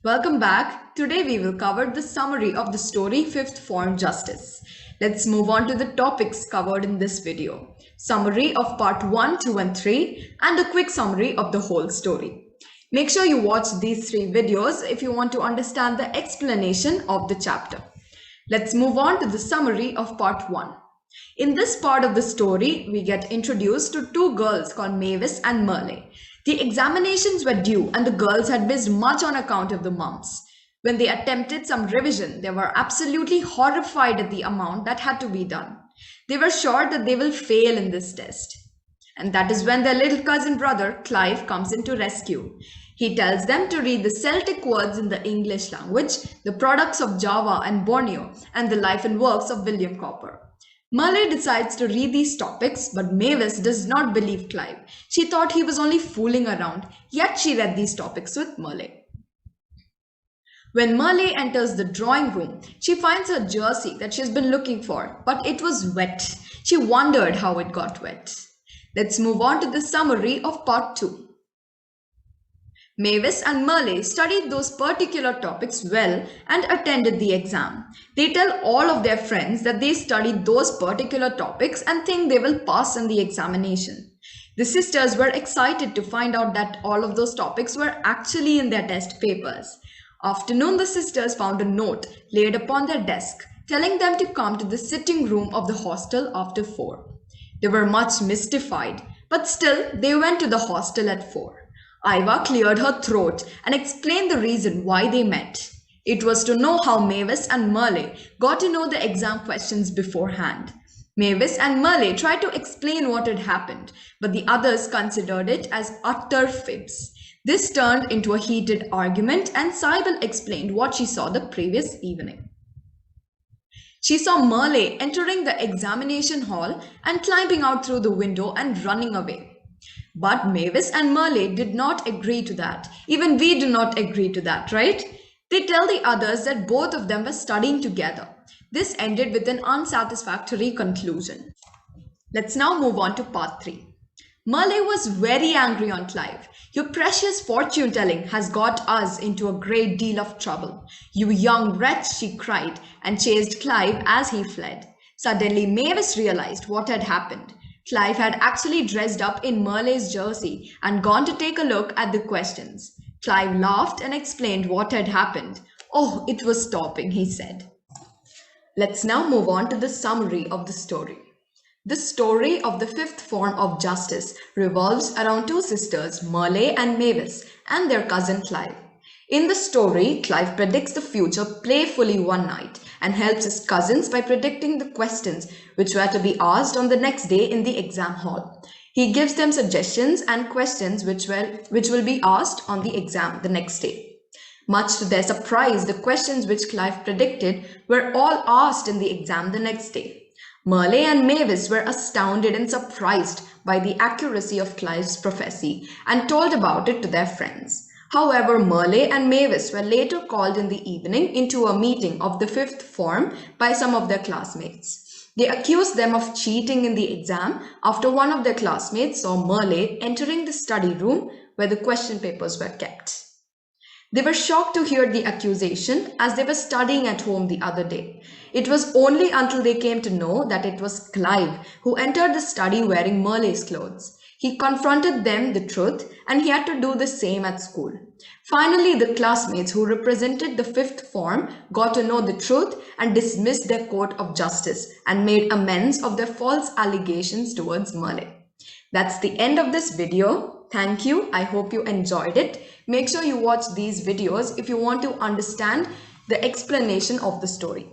Welcome back. Today we will cover the summary of the story Fifth Form Justice. Let's move on to the topics covered in this video. Summary of part 1, 2 and 3 and a quick summary of the whole story. Make sure you watch these three videos if you want to understand the explanation of the chapter. Let's move on to the summary of part 1. In this part of the story, we get introduced to two girls called Mavis and Merle. The examinations were due and the girls had missed much on account of the mumps. When they attempted some revision, they were absolutely horrified at the amount that had to be done. They were sure that they will fail in this test. And that is when their little cousin brother, Clive, comes in to rescue. He tells them to read the Celtic words in the English language, the products of Java and Borneo, and the life and works of William Cowper. Merle decides to read these topics, but Mavis does not believe Clive. She thought he was only fooling around, yet she read these topics with Merle. When Merle enters the drawing room, she finds her jersey that she has been looking for, but it was wet. She wondered how it got wet. Let's move on to the summary of part 2. Mavis and Merle studied those particular topics well and attended the exam. They tell all of their friends that they studied those particular topics and think they will pass in the examination. The sisters were excited to find out that all of those topics were actually in their test papers. Afternoon, the sisters found a note laid upon their desk telling them to come to the sitting room of the hostel after 4. They were much mystified, but still they went to the hostel at 4. Iva cleared her throat and explained the reason why they met. It was to know how Mavis and Merle got to know the exam questions beforehand. Mavis and Merle tried to explain what had happened, but the others considered it as utter fibs. This turned into a heated argument and Sybil explained what she saw the previous evening. She saw Merle entering the examination hall and climbing out through the window and running away. But Mavis and Merle did not agree to that. Even we do not agree to that, right? They tell the others that both of them were studying together. This ended with an unsatisfactory conclusion. Let's now move on to part 3. Merle was very angry on Clive. Your precious fortune telling has got us into a great deal of trouble. You young wretch, she cried, and chased Clive as he fled. Suddenly Mavis realized what had happened. Clive had actually dressed up in Merle's jersey and gone to take a look at the questions. Clive laughed and explained what had happened. Oh, it was stopping, he said. Let's now move on to the summary of the story. The story of the fifth form of justice revolves around two sisters, Merle and Mavis, and their cousin Clive. In the story, Clive predicts the future playfully one night and helps his cousins by predicting the questions which were to be asked on the next day in the exam hall. He gives them suggestions and questions which will be asked on the exam the next day. Much to their surprise, the questions which Clive predicted were all asked in the exam the next day. Merle and Mavis were astounded and surprised by the accuracy of Clive's prophecy and told about it to their friends. However, Merle and Mavis were later called in the evening into a meeting of the fifth form by some of their classmates. They accused them of cheating in the exam after one of their classmates saw Merle entering the study room where the question papers were kept. They were shocked to hear the accusation as they were studying at home the other day. It was only until they came to know that it was Clive who entered the study wearing Merle's clothes. He confronted them the truth and he had to do the same at school. Finally, the classmates who represented the fifth form got to know the truth and dismissed their court of justice and made amends of their false allegations towards Merle. That's the end of this video. Thank you. I hope you enjoyed it. Make sure you watch these videos if you want to understand the explanation of the story.